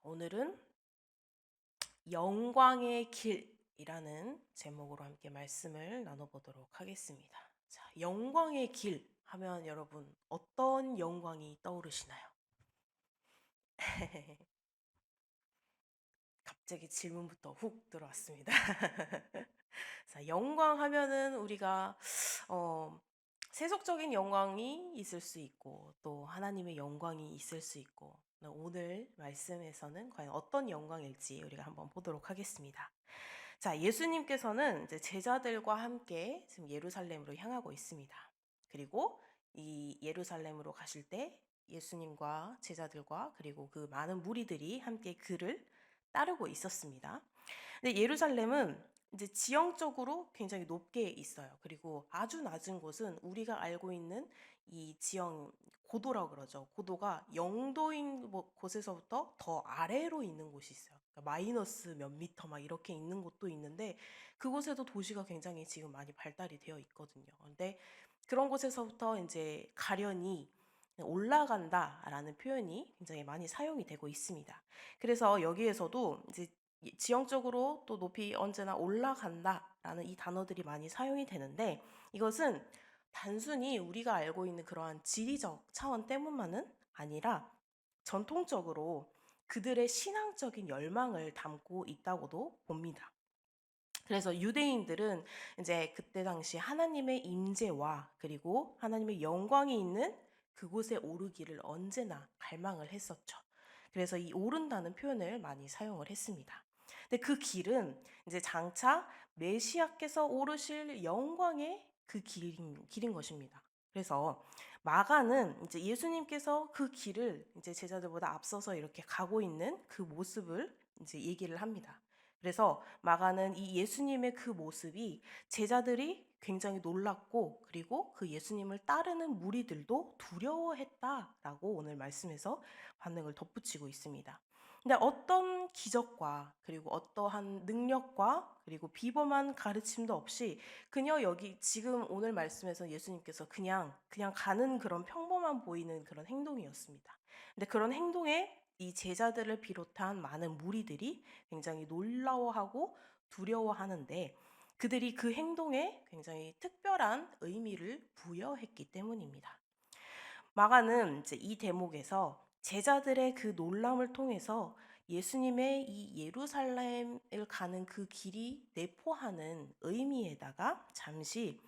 오늘은 영광의 길이라는 제목으로 함께 말씀을 나눠보도록 하겠습니다. 자, 영광의 길 하면 여러분 어떤 영광이 떠오르시나요? 갑자기 질문부터 훅 들어왔습니다. 자, 영광 하면은 우리가 어, 세속적인 영광이 있을 수 있고 또 하나님의 영광이 있을 수 있고 오늘 말씀에서는 과연 어떤 영광일지 우리가 한번 보도록 하겠습니다. 자, 예수님께서는 이제 제자들과 함께 지금 예루살렘으로 향하고 있습니다. 그리고 이 예루살렘으로 가실 때 예수님과 제자들과 그리고 그 많은 무리들이 함께 그를 따르고 있었습니다. 근데 예루살렘은 이제 지형적으로 굉장히 높게 있어요. 그리고 아주 낮은 곳은 우리가 알고 있는 이 지형 고도라고 그러죠. 고도가 0도인 곳에서부터 더 아래로 있는 곳이 있어요. 그러니까 마이너스 몇 미터 막 이렇게 있는 곳도 있는데 그곳에도 도시가 굉장히 지금 많이 발달이 되어 있거든요. 근데 그런 곳에서부터 이제 가련이 올라간다라는 표현이 굉장히 많이 사용이 되고 있습니다. 그래서 여기에서도 이제 지형적으로 또 높이 언제나 올라간다라는 이 단어들이 많이 사용이 되는데 이것은 단순히 우리가 알고 있는 그러한 지리적 차원 때문만은 아니라 전통적으로 그들의 신앙적인 열망을 담고 있다고도 봅니다. 그래서 유대인들은 이제 그때 당시 하나님의 임재와 그리고 하나님의 영광이 있는 그곳에 오르기를 언제나 갈망을 했었죠. 그래서 이 오른다는 표현을 많이 사용을 했습니다. 근데 그 길은 이제 장차 메시아께서 오르실 영광의 그 길인 것입니다. 그래서 마가는 이제 예수님께서 그 길을 이제 제자들보다 앞서서 이렇게 가고 있는 그 모습을 이제 얘기를 합니다. 그래서 마가는 이 예수님의 그 모습이 제자들이 굉장히 놀랐고 그리고 그 예수님을 따르는 무리들도 두려워했다라고 오늘 말씀에서 반응을 덧붙이고 있습니다. 근데 어떤 기적과 그리고 어떠한 능력과 그리고 비범한 가르침도 없이 그냥 여기 지금 오늘 말씀에서 예수님께서 그냥 가는 그런 평범한 보이는 그런 행동이었습니다. 근데 그런 행동에 이 제자들을 비롯한 많은 무리들이 굉장히 놀라워하고 두려워하는데 그들이 그 행동에 굉장히 특별한 의미를 부여했기 때문입니다. 마가는 이제 이 대목에서 제자들의 그 놀람을 통해서 예수님의 이 예루살렘을 가는 그 길이 내포하는 의미에다가 잠시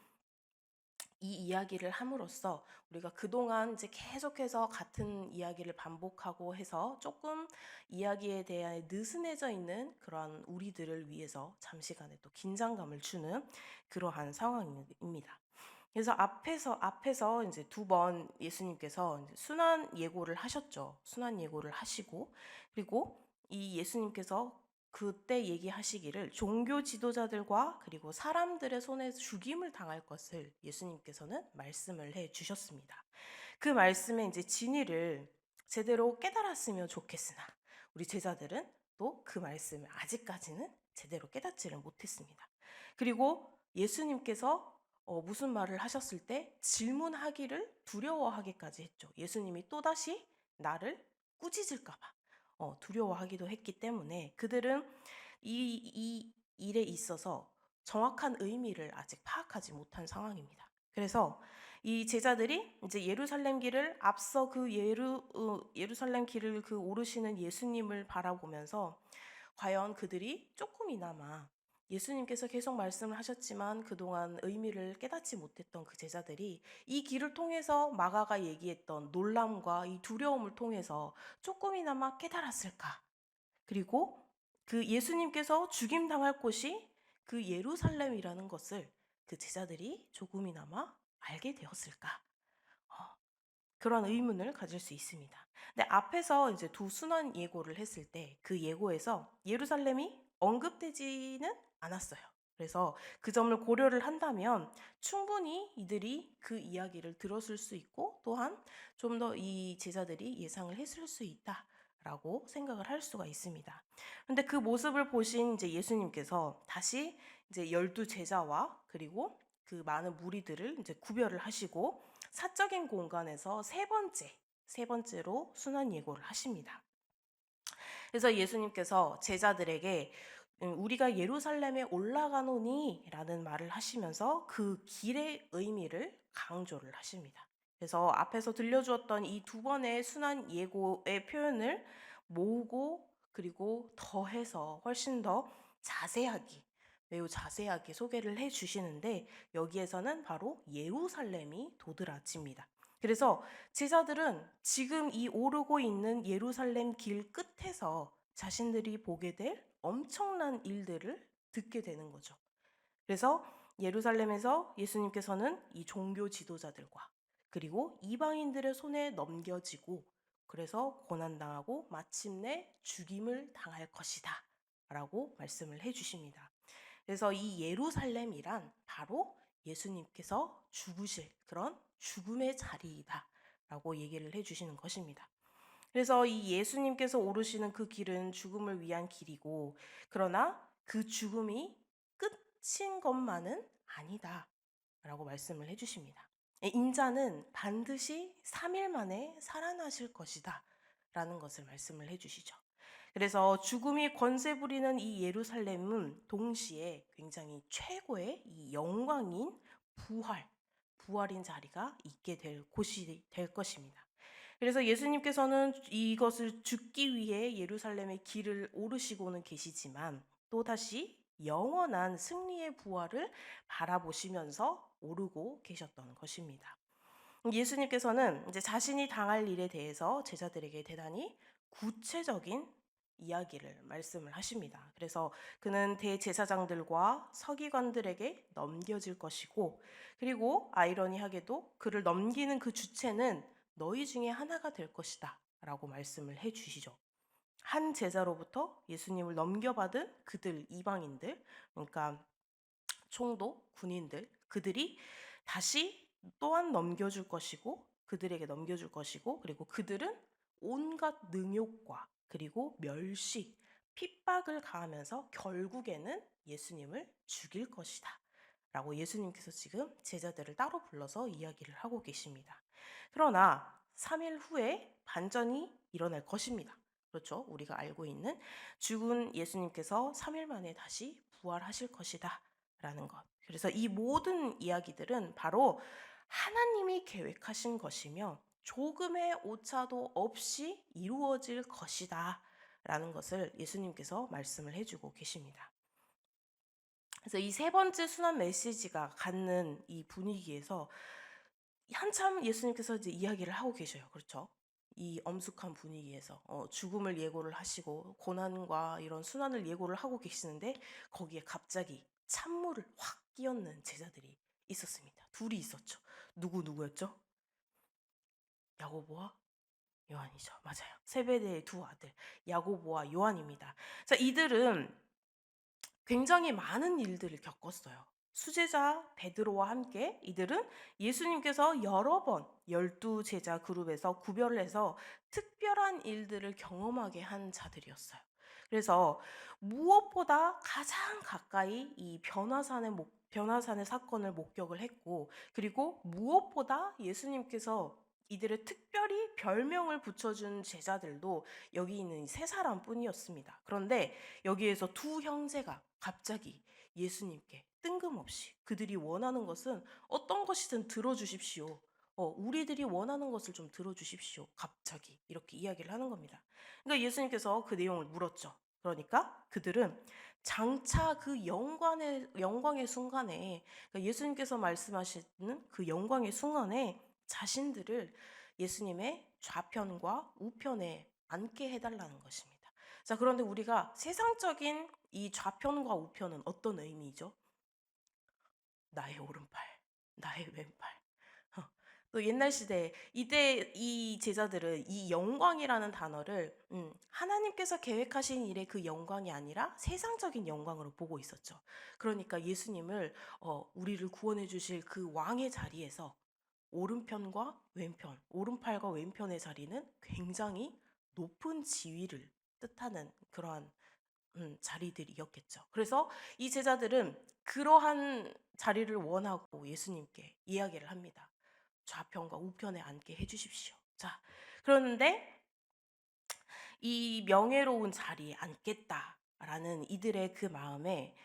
이 이야기를 함으로써 우리가 그동안 이제 계속해서 같은 이야기를 반복하고 해서 조금 이야기에 대해 느슨해져 있는 그러한 우리들을 위해서 잠시간의 또 긴장감을 주는 그러한 상황입니다. 그래서 앞에서 이제 두 번 예수님께서 이제 순환 예고를 하셨죠. 순환 예고를 하시고 그리고 이 예수님께서 그때 얘기하시기를 종교 지도자들과 그리고 사람들의 손에 죽임을 당할 것을 예수님께서는 말씀을 해 주셨습니다. 그 말씀의 이제 진리를 제대로 깨달았으면 좋겠으나 우리 제자들은 또 그 말씀을 아직까지는 제대로 깨닫지를 못했습니다. 그리고 예수님께서 무슨 말을 하셨을 때 질문하기를 두려워하기까지 했죠. 예수님이 또다시 나를 꾸짖을까 봐 두려워하기도 했기 때문에 그들은 이 일에 있어서 정확한 의미를 아직 파악하지 못한 상황입니다. 그래서 이 제자들이 이제 예루살렘 길을 앞서 그 예루살렘 길을 그 오르시는 예수님을 바라보면서 과연 그들이 조금이나마 예수님께서 계속 말씀을 하셨지만 그동안 의미를 깨닫지 못했던 그 제자들이 이 길을 통해서 마가가 얘기했던 놀람과 이 두려움을 통해서 조금이나마 깨달았을까? 그리고 그 예수님께서 죽임당할 곳이 그 예루살렘이라는 것을 그 제자들이 조금이나마 알게 되었을까? 어, 그런 의문을 가질 수 있습니다. 근데 앞에서 이제 두 순환 예고를 했을 때 그 예고에서 예루살렘이 언급되지는 않았어요. 그래서 그 점을 고려를 한다면 충분히 이들이 그 이야기를 들었을 수 있고 또한 좀 더 이 제자들이 예상을 했을 수 있다라고 생각을 할 수가 있습니다. 그런데 그 모습을 보신 이제 예수님께서 다시 이제 12 제자와 그리고 그 많은 무리들을 이제 구별을 하시고 사적인 공간에서 세 번째로 순환 예고를 하십니다. 그래서 예수님께서 제자들에게 우리가 예루살렘에 올라가노니 라는 말을 하시면서 그 길의 의미를 강조를 하십니다. 그래서 앞에서 들려주었던 이 두 번의 순환 예고의 표현을 모으고 그리고 더해서 훨씬 더 자세하게, 매우 자세하게 소개를 해 주시는데, 여기에서는 바로 예루살렘이 도드라집니다. 그래서 제자들은 지금 이 오르고 있는 예루살렘 길 끝에서 자신들이 보게 될 엄청난 일들을 듣게 되는 거죠. 그래서 예루살렘에서 예수님께서는 이 종교 지도자들과 그리고 이방인들의 손에 넘겨지고, 그래서 고난당하고 마침내 죽임을 당할 것이다 라고 말씀을 해주십니다. 그래서 이 예루살렘이란 바로 예수님께서 죽으실 그런 죽음의 자리이다 라고 얘기를 해주시는 것입니다. 그래서 이 예수님께서 오르시는 그 길은 죽음을 위한 길이고, 그러나 그 죽음이 끝인 것만은 아니다 라고 말씀을 해주십니다. 인자는 반드시 3일 만에 살아나실 것이다 라는 것을 말씀을 해주시죠. 그래서 죽음이 권세 부리는 이 예루살렘은 동시에 굉장히 최고의 이 영광인 부활인 자리가 있게 될 곳이 될 것입니다. 그래서 예수님께서는 이것을 죽기 위해 예루살렘의 길을 오르시고는 계시지만, 또다시 영원한 승리의 부활을 바라보시면서 오르고 계셨던 것입니다. 예수님께서는 이제 자신이 당할 일에 대해서 제자들에게 대단히 구체적인 이야기를 말씀을 하십니다. 그래서 그는 대제사장들과 서기관들에게 넘겨질 것이고, 그리고 아이러니하게도 그를 넘기는 그 주체는 너희 중에 하나가 될 것이다 라고 말씀을 해 주시죠. 한 제자로부터 예수님을 넘겨받은 그들 이방인들, 그러니까 총독, 군인들, 그들이 다시 또한 넘겨줄 것이고, 그들에게 넘겨줄 것이고, 그리고 그들은 온갖 능욕과 그리고 멸시, 핍박을 가하면서 결국에는 예수님을 죽일 것이다 라고 예수님께서 지금 제자들을 따로 불러서 이야기를 하고 계십니다. 그러나 3일 후에 반전이 일어날 것입니다. 그렇죠? 우리가 알고 있는 죽은 예수님께서 3일 만에 다시 부활하실 것이다 라는 것. 그래서 이 모든 이야기들은 바로 하나님이 계획하신 것이며 조금의 오차도 없이 이루어질 것이다 라는 것을 예수님께서 말씀을 해주고 계십니다. 그래서 이 세 번째 순환 메시지가 갖는 이 분위기에서 한참 예수님께서 이제 이야기를 하고 계셔요. 그렇죠? 이 엄숙한 분위기에서 죽음을 예고를 하시고 고난과 이런 순환을 예고를 하고 계시는데, 거기에 갑자기 찬물을 확 끼얹는 제자들이 있었습니다. 둘이 있었죠. 누구였죠? 야고보와 요한이죠. 맞아요. 세베대의 두 아들 야고보와 요한입니다. 자, 이들은 굉장히 많은 일들을 겪었어요. 수제자 베드로와 함께 이들은 예수님께서 여러 번 12제자 그룹에서 구별을 해서 특별한 일들을 경험하게 한 자들이었어요. 그래서 무엇보다 가장 가까이 이 변화산의 사건을 목격을 했고, 그리고 무엇보다 예수님께서 이들의 특별히 별명을 붙여준 제자들도 여기 있는 세 사람뿐이었습니다. 그런데 여기에서 두 형제가 갑자기 예수님께 뜬금없이 그들이 원하는 것은 어떤 것이든 들어주십시오. 우리들이 원하는 것을 좀 들어주십시오. 갑자기 이렇게 이야기를 하는 겁니다. 그러니까 예수님께서 그 내용을 물었죠. 그러니까 그들은 장차 그 영광의 순간에, 그러니까 예수님께서 말씀하시는 그 영광의 순간에 자신들을 예수님의 좌편과 우편에 앉게 해달라는 것입니다. 자, 그런데 우리가 세상적인 이 좌편과 우편은 어떤 의미죠? 나의 오른팔, 나의 왼팔. 또 옛날 시대에 이때 이 제자들은 이 영광이라는 단어를 하나님께서 계획하신 일의 그 영광이 아니라 세상적인 영광으로 보고 있었죠. 그러니까 예수님을 우리를 구원해 주실 그 왕의 자리에서 오른편과 왼편, 오른팔과 왼편의 자리는 굉장히 높은 지위를 뜻하는 그러한 자리들이었겠죠. 그래서 이 제자들은 그러한 자리를 원하고 예수님께 이야기를 합니다. 좌편과 우편에 앉게 해주십시오. 자, 그런데 이 명예로운 자리에 앉겠다라는 이들의 그 마음에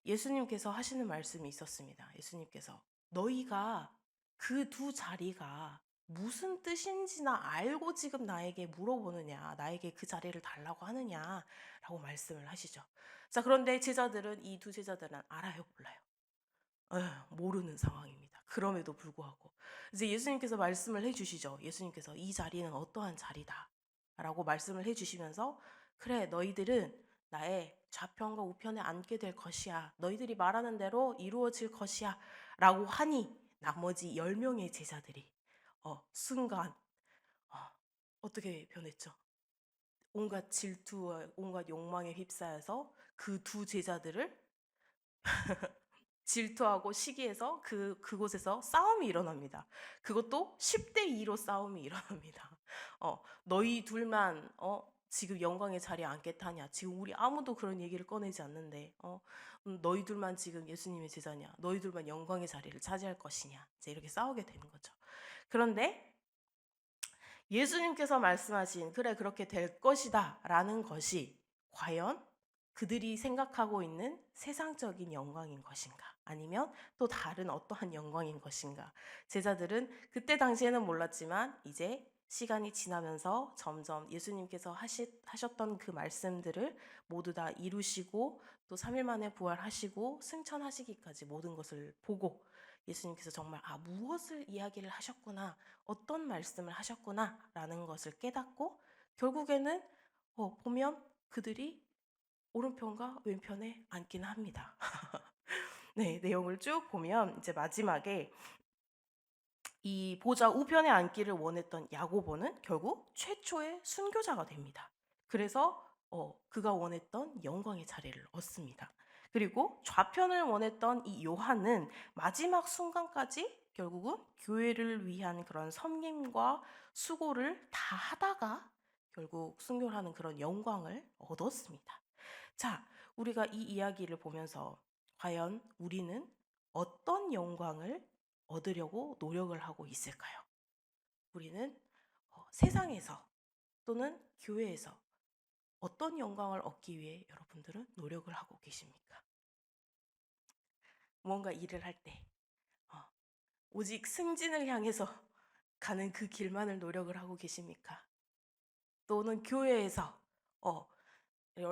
예수님께서 하시는 말씀이 있었습니다. 예수님께서 너희가 그 두 자리가 무슨 뜻인지나 알고 지금 나에게 물어보느냐, 나에게 그 자리를 달라고 하느냐라고 말씀을 하시죠. 자, 그런데 제자들은 이 두 제자들은 알아요, 몰라요? 모르는 상황입니다. 그럼에도 불구하고 이제 예수님께서 말씀을 해주시죠. 예수님께서 이 자리는 어떠한 자리다 라고 말씀을 해주시면서 그래 너희들은 나의 좌편과 우편에 앉게 될 것이야. 너희들이 말하는 대로 이루어질 것이야 라고 하니 나머지 10명의 제자들이 순간 어떻게 변했죠? 온갖 질투와 온갖 욕망에 휩싸여서 그 두 제자들을 질투하고 시기해서 그곳에서 싸움이 일어납니다. 그것도 10대 2로 싸움이 일어납니다. 너희 둘만 지금 영광의 자리에 앉겠다냐? 지금 우리 아무도 그런 얘기를 꺼내지 않는데 너희 둘만 지금 예수님의 제자냐? 너희 둘만 영광의 자리를 차지할 것이냐? 이제 이렇게 싸우게 되는 거죠. 그런데 예수님께서 말씀하신 그래 그렇게 될 것이다 라는 것이 과연 그들이 생각하고 있는 세상적인 영광인 것인가? 아니면 또 다른 어떠한 영광인 것인가? 제자들은 그때 당시에는 몰랐지만 이제 시간이 지나면서 점점 예수님께서 하셨던 그 말씀들을 모두 다 이루시고 또 3일 만에 부활하시고 승천하시기까지 모든 것을 보고 예수님께서 정말 무엇을 이야기를 하셨구나, 어떤 말씀을 하셨구나 라는 것을 깨닫고 결국에는 보면 그들이 오른편과 왼편에 앉긴 합니다. 네, 내용을 쭉 보면 이제 마지막에 이 보좌 우편에 앉기를 원했던 야고보는 결국 최초의 순교자가 됩니다. 그래서 그가 원했던 영광의 자리를 얻습니다. 그리고 좌편을 원했던 이 요한은 마지막 순간까지 결국은 교회를 위한 그런 섬김과 수고를 다 하다가 결국 순교하는 그런 영광을 얻었습니다. 자, 우리가 이 이야기를 보면서 과연 우리는 어떤 영광을 얻으려고 노력을 하고 있을까요? 우리는 세상에서 또는 교회에서 어떤 영광을 얻기 위해 여러분들은 노력을 하고 계십니까? 무언가 일을 할 때 오직 승진을 향해서 가는 그 길만을 노력을 하고 계십니까? 또는 교회에서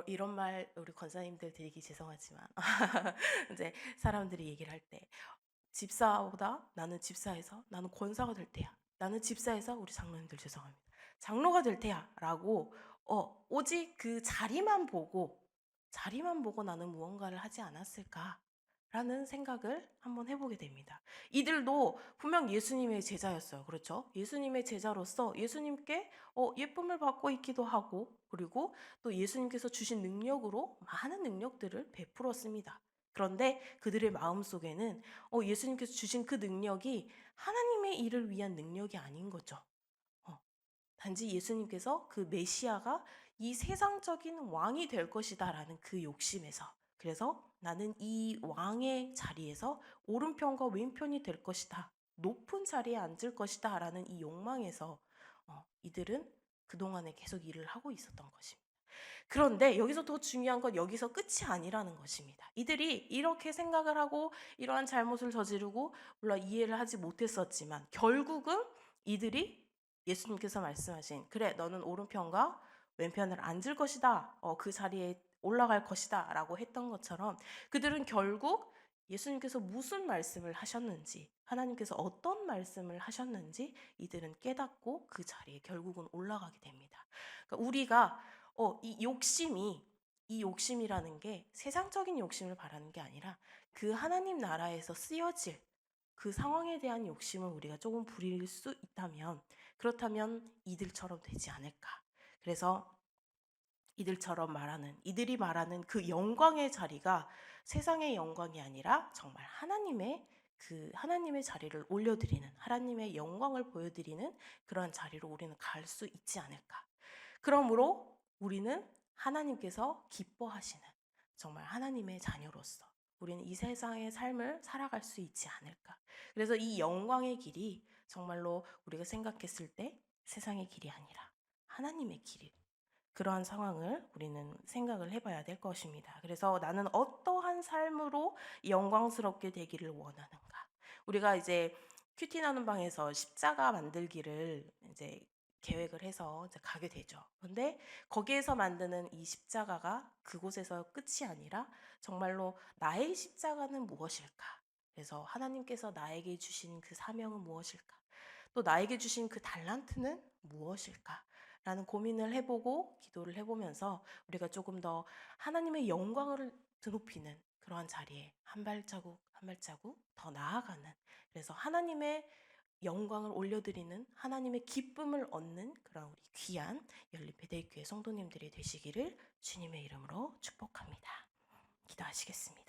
이런 말 우리 권사님들 드리기 죄송하지만 이제 사람들이 얘기를 할 때 집사보다 나는 집사에서 나는 권사가 될 테야. 나는 집사에서 우리 장로님들 죄송합니다. 장로가 될 테야 라고 오직 그 자리만 보고 나는 무언가를 하지 않았을까 라는 생각을 한번 해보게 됩니다. 이들도 분명 예수님의 제자였어요. 그렇죠? 예수님의 제자로서 예수님께 예쁨을 받고 있기도 하고 그리고 또 예수님께서 주신 능력으로 많은 능력들을 베풀었습니다. 그런데 그들의 마음속에는 예수님께서 주신 그 능력이 하나님의 일을 위한 능력이 아닌 거죠. 단지 예수님께서 그 메시아가 이 세상적인 왕이 될 것이다 라는 그 욕심에서 그래서 나는 이 왕의 자리에서 오른편과 왼편이 될 것이다. 높은 자리에 앉을 것이다 라는 이 욕망에서 이들은 그동안에 계속 일을 하고 있었던 것입니다. 그런데 여기서 더 중요한 건 여기서 끝이 아니라는 것입니다. 이들이 이렇게 생각을 하고 이러한 잘못을 저지르고 물론 이해를 하지 못했었지만 결국은 이들이 예수님께서 말씀하신 그래 너는 오른편과 왼편을 앉을 것이다. 그 자리에 올라갈 것이다 라고 했던 것처럼 그들은 결국 예수님께서 무슨 말씀을 하셨는지 하나님께서 어떤 말씀을 하셨는지 이들은 깨닫고 그 자리에 결국은 올라가게 됩니다. 그러니까 우리가 이 욕심이라는 게 세상적인 욕심을 바라는 게 아니라 그 하나님 나라에서 쓰여질 그 상황에 대한 욕심을 우리가 조금 부릴 수 있다면 그렇다면 이들처럼 되지 않을까. 그래서 이들이 말하는 그 영광의 자리가 세상의 영광이 아니라 정말 하나님의 자리를 올려드리는 하나님의 영광을 보여드리는 그러한 자리로 우리는 갈 수 있지 않을까. 그러므로 우리는 하나님께서 기뻐하시는 정말 하나님의 자녀로서 우리는 이 세상의 삶을 살아갈 수 있지 않을까. 그래서 이 영광의 길이 정말로 우리가 생각했을 때 세상의 길이 아니라 하나님의 길이 그러한 상황을 우리는 생각을 해봐야 될 것입니다. 그래서 나는 어떠한 삶으로 영광스럽게 되기를 원하는가? 우리가 이제 큐티 나눔 방에서 십자가 만들기를 이제 계획을 해서 이제 가게 되죠. 근데 거기에서 만드는 이 십자가가 그곳에서 끝이 아니라 정말로 나의 십자가는 무엇일까? 그래서 하나님께서 나에게 주신 그 사명은 무엇일까? 또 나에게 주신 그 달란트는 무엇일까? 라는 고민을 해보고 기도를 해보면서 우리가 조금 더 하나님의 영광을 드높이는 그러한 자리에 한 발자국 한 발자국 더 나아가는, 그래서 하나님의 영광을 올려드리는, 하나님의 기쁨을 얻는 그런 우리 귀한 연립회대교회 성도님들이 되시기를 주님의 이름으로 축복합니다. 기도하시겠습니다.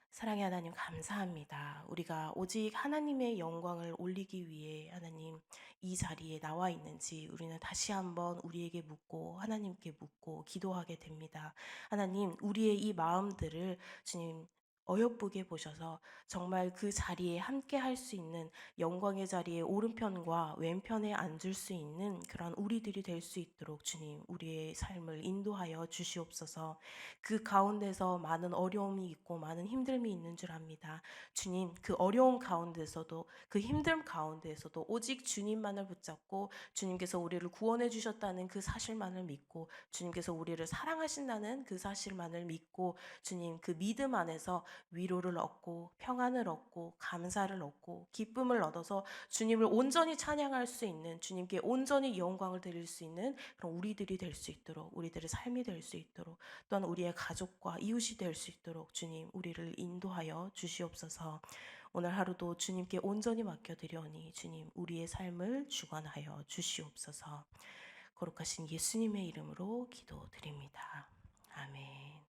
사랑의 하나님 감사합니다. 우리가 오직 하나님의 영광을 올리기 위해 하나님 이 자리에 나와 있는지 우리는 다시 한번 우리에게 묻고 하나님께 묻고 기도하게 됩니다. 하나님, 우리의 이 마음들을 주님 어여쁘게 보셔서 정말 그 자리에 함께 할 수 있는, 영광의 자리에 오른편과 왼편에 앉을 수 있는 그런 우리들이 될 수 있도록 주님 우리의 삶을 인도하여 주시옵소서. 그 가운데서 많은 어려움이 있고 많은 힘듦이 있는 줄 압니다. 주님, 그 어려움 가운데서도 그 힘듦 가운데에서도 오직 주님만을 붙잡고 주님께서 우리를 구원해 주셨다는 그 사실만을 믿고 주님께서 우리를 사랑하신다는 그 사실만을 믿고 주님 그 믿음 안에서 위로를 얻고 평안을 얻고 감사를 얻고 기쁨을 얻어서 주님을 온전히 찬양할 수 있는, 주님께 온전히 영광을 드릴 수 있는 그런 우리들이 될 수 있도록, 우리들의 삶이 될 수 있도록, 또한 우리의 가족과 이웃이 될 수 있도록 주님 우리를 인도하여 주시옵소서. 오늘 하루도 주님께 온전히 맡겨드려니 주님 우리의 삶을 주관하여 주시옵소서. 거룩하신 예수님의 이름으로 기도드립니다. 아멘.